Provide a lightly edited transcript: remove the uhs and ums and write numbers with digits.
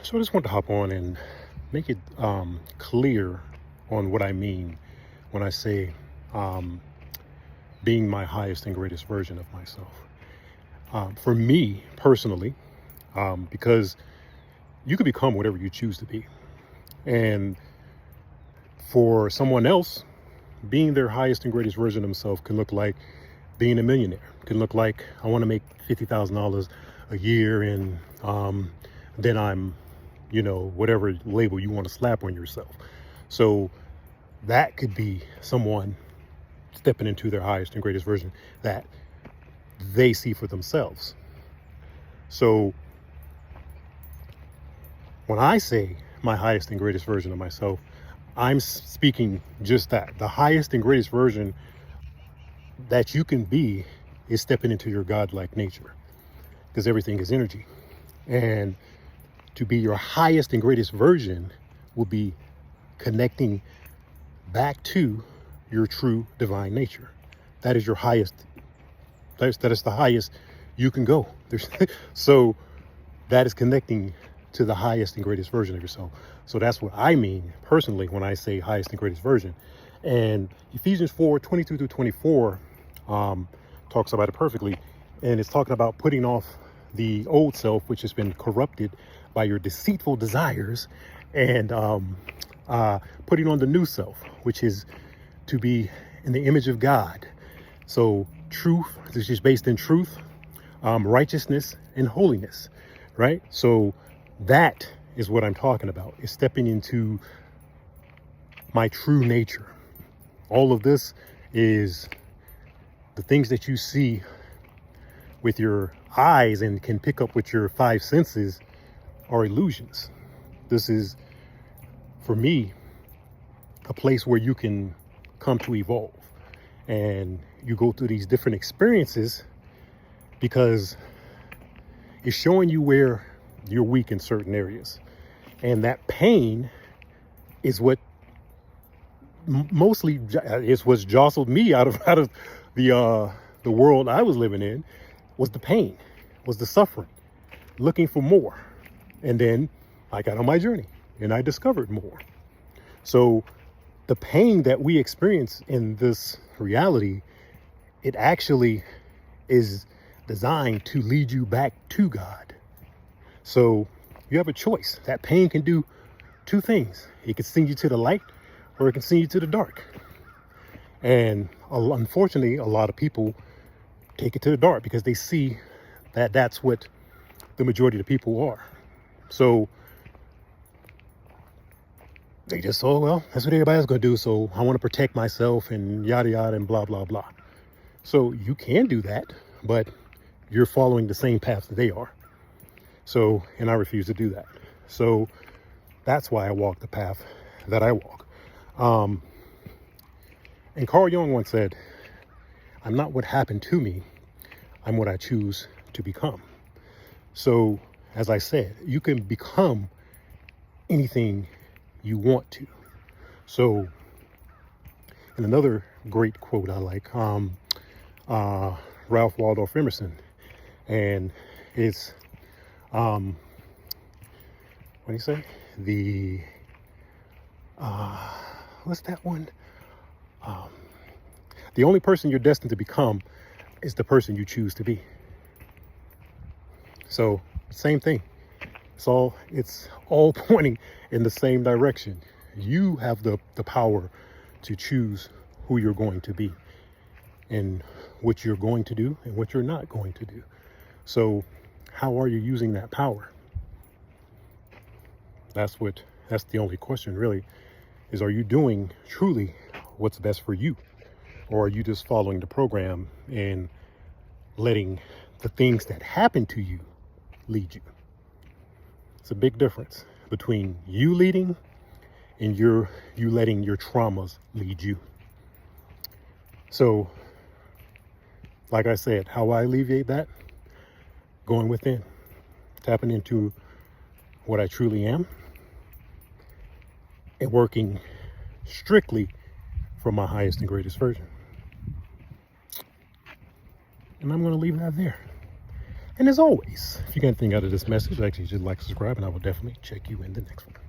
So I just want to hop on and make it clear on what I mean when I say um, being my highest and greatest version of myself. For me personally, because you can become whatever you choose to be. And for someone else, being their highest and greatest version of themselves can look like being a millionaire, can look like I want to make $50,000 a year and then I'm, whatever label you want to slap on yourself. So that could be someone stepping into their highest and greatest version that they see for themselves. So when I say my highest and greatest version of myself, I'm speaking just that. The highest and greatest version that you can be is stepping into your godlike nature, because everything is energy. And to be your highest and greatest version will be connecting back to your true divine nature. That is your highest. That is the highest you can go. So that is connecting to the highest and greatest version of yourself. So that's what I mean personally when I say highest and greatest version. And Ephesians 4:22 through 24 talks about it perfectly. And it's talking about putting off the old self, which has been corrupted by your deceitful desires, and putting on the new self, which is to be in the image of God. So truth, which is based in truth, righteousness, and holiness, right? So that is what I'm talking about, is stepping into my true nature. All of this is the things that you see with your eyes and can pick up with your five senses are illusions. This is, for me, a place where you can come to evolve. And you go through these different experiences because it's showing you where you're weak in certain areas. And that pain is what mostly is what's jostled me out of the world I was living in, was the pain, was the suffering, looking for more. And then I got on my journey and I discovered more. So the pain that we experience in this reality, it actually is designed to lead you back to God. So you have a choice. That pain can do two things. It can send you to the light, or it can send you to the dark. And unfortunately, a lot of people take it to the dark because they see that that's what the majority of the people are. So they just, oh, well, that's what everybody's going to do. So I want to protect myself and yada, yada, and blah, blah, blah. So you can do that, but you're following the same path that they are. So, and I refuse to do that. So that's why I walk the path that I walk. And Carl Jung once said, I'm not what happened to me, I'm what I choose to become. So, as I said, you can become anything you want to. So, and another great quote I like, Ralph Waldo Emerson, and it's, what do you say? What's that one? The only person you're destined to become is the person you choose to be. So, same thing. It's all pointing in the same direction. You have the power to choose who you're going to be and what you're going to do and what you're not going to do. So how are you using that power? That's the only question really, is are you doing truly what's best for you? Or are you just following the program and letting the things that happen to you lead you? It's a big difference between you leading and you letting your traumas lead you. So, like I said, how I alleviate that? Going within, tapping into what I truly am, and working strictly from my highest and greatest version. And I'm going to leave that there. And as always, if you got anything out of this message, actually just like, subscribe, and I will definitely check you in the next one.